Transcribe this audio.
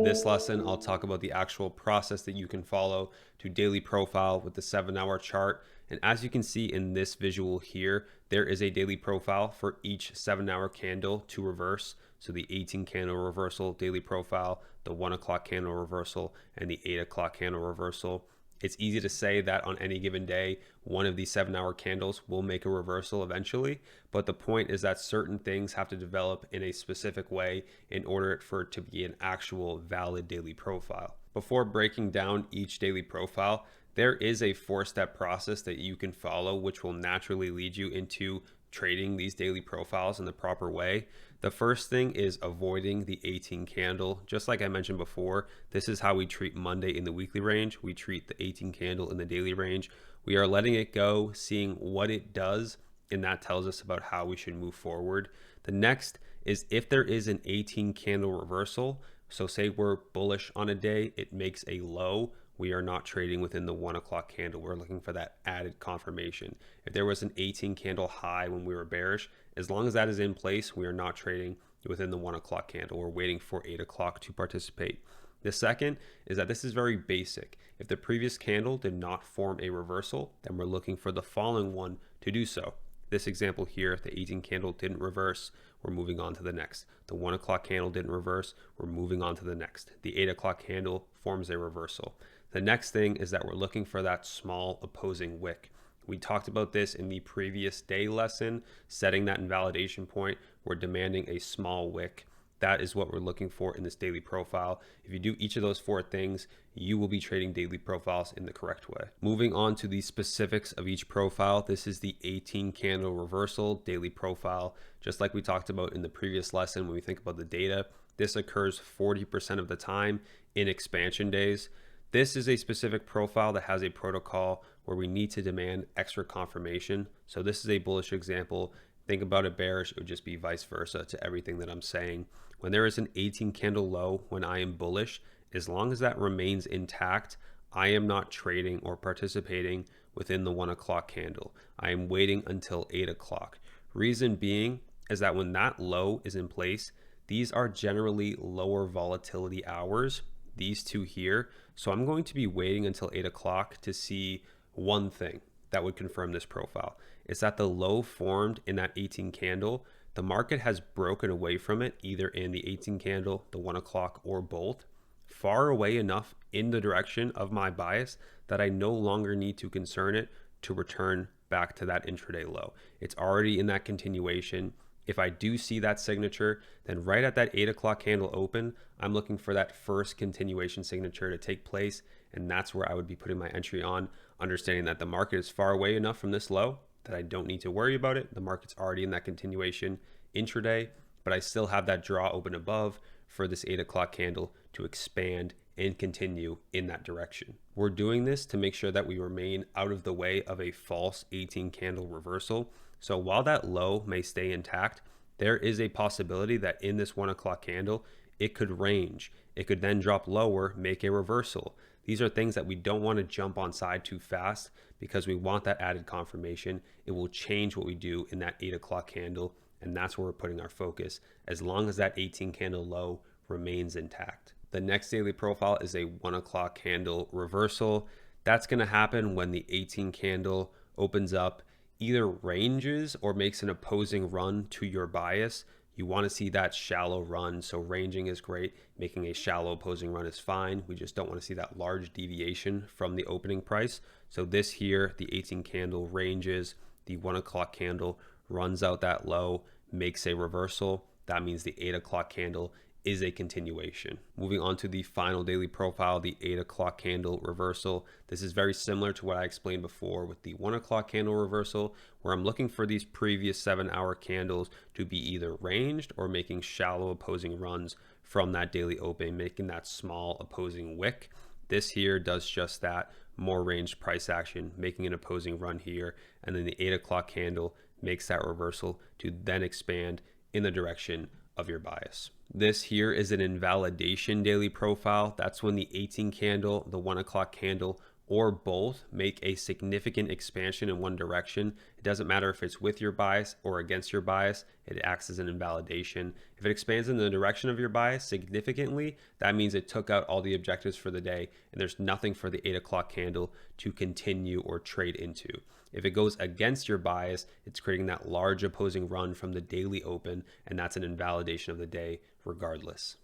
This lesson, I'll talk about the actual process that you can follow to daily profile with the 7-hour chart. And as you can see in this visual here, there is a daily profile for each 7-hour candle to reverse. So the 18 candle reversal daily profile, the 1 o'clock candle reversal, and the 8 o'clock candle reversal. It's easy to say that on any given day, one of these 7-hour candles will make a reversal eventually. But the point is that certain things have to develop in a specific way in order for it to be an actual valid daily profile. Before breaking down each daily profile, there is a 4-step process that you can follow, which will naturally lead you into trading these daily profiles in the proper way. The first thing is avoiding the 18 candle. Just like I mentioned before, this is how we treat Monday in the weekly range. We treat the 18 candle in the daily range. We are letting it go, seeing what it does, and that tells us about how we should move forward. The next is if there is an 18 candle reversal, so say we're bullish on a day, it makes a low, we are not trading within the 1 o'clock candle. We're looking for that added confirmation. If there was an 18 candle high when we were bearish, as long as that is in place, we are not trading within the 1 o'clock candle. We're waiting for 8 o'clock to participate. The second is that this is very basic. If the previous candle did not form a reversal, then we're looking for the following one to do so. This example here, if the 18 candle didn't reverse, we're moving on to the next. The 1 o'clock candle didn't reverse, we're moving on to the next. The 8 o'clock candle forms a reversal. The next thing is that we're looking for that small opposing wick. We talked about this in the previous day lesson, setting that invalidation point. We're demanding a small wick. That is what we're looking for in this daily profile. If you do each of those 4 things, you will be trading daily profiles in the correct way. Moving on to the specifics of each profile, this is the 18 candle reversal daily profile. Just like we talked about in the previous lesson, when we think about the data, this occurs 40% of the time in expansion days. This is a specific profile that has a protocol where we need to demand extra confirmation. So this is a bullish example. Think about it bearish, it would just be vice versa to everything that I'm saying. When there is an 18 candle low, when I am bullish, as long as that remains intact, I am not trading or participating within the 1 o'clock candle. I am waiting until 8 o'clock. Reason being is that when that low is in place, these are generally lower volatility hours, these two here. So I'm going to be waiting until 8 o'clock to see one thing that would confirm this profile. It's that the low formed in that 18 candle, the market has broken away from it, either in the 18 candle, the 1 o'clock, or both, far away enough in the direction of my bias that I no longer need to concern it to return back to that intraday low. It's already in that continuation. If I do see that signature, then right at that 8 o'clock candle open, I'm looking for that first continuation signature to take place. And that's where I would be putting my entry on, understanding that the market is far away enough from this low that I don't need to worry about it. The market's already in that continuation intraday, but I still have that draw open above for this 8 o'clock candle to expand and continue in that direction. We're doing this to make sure that we remain out of the way of a false 18 candle reversal. So while that low may stay intact, there is a possibility that in this 1 o'clock candle, it could range. It could then drop lower, make a reversal. These are things that we don't want to jump on side too fast because we want that added confirmation. It will change what we do in that 8 o'clock candle, and that's where we're putting our focus as long as that 18 candle low remains intact. The next daily profile is a 1 o'clock candle reversal. That's going to happen when the 18 candle opens up, either ranges or makes an opposing run to your bias. You want to see that shallow run. So ranging is great. Making a shallow opposing run is fine. We just don't want to see that large deviation from the opening price. So this here, the 18 candle ranges, the 1 o'clock candle runs out that low, makes a reversal. That means the 8 o'clock candle is a continuation. Moving on to the final daily profile, the 8 o'clock candle reversal. This is very similar to what I explained before with the 1 o'clock candle reversal, where I'm looking for these previous 7-hour candles to be either ranged or making shallow opposing runs from that daily open, making that small opposing wick. This here does just that, more ranged price action, making an opposing run here, and then the 8 o'clock candle makes that reversal to then expand in the direction of your bias. This here is an invalidation daily profile. That's when the 18 candle, the 1 o'clock candle, or both make a significant expansion in one direction, it doesn't matter if it's with your bias or against your bias, it acts as an invalidation. If it expands in the direction of your bias significantly, that means it took out all the objectives for the day and there's nothing for the 8 o'clock candle to continue or trade into. If it goes against your bias, it's creating that large opposing run from the daily open, and that's an invalidation of the day regardless.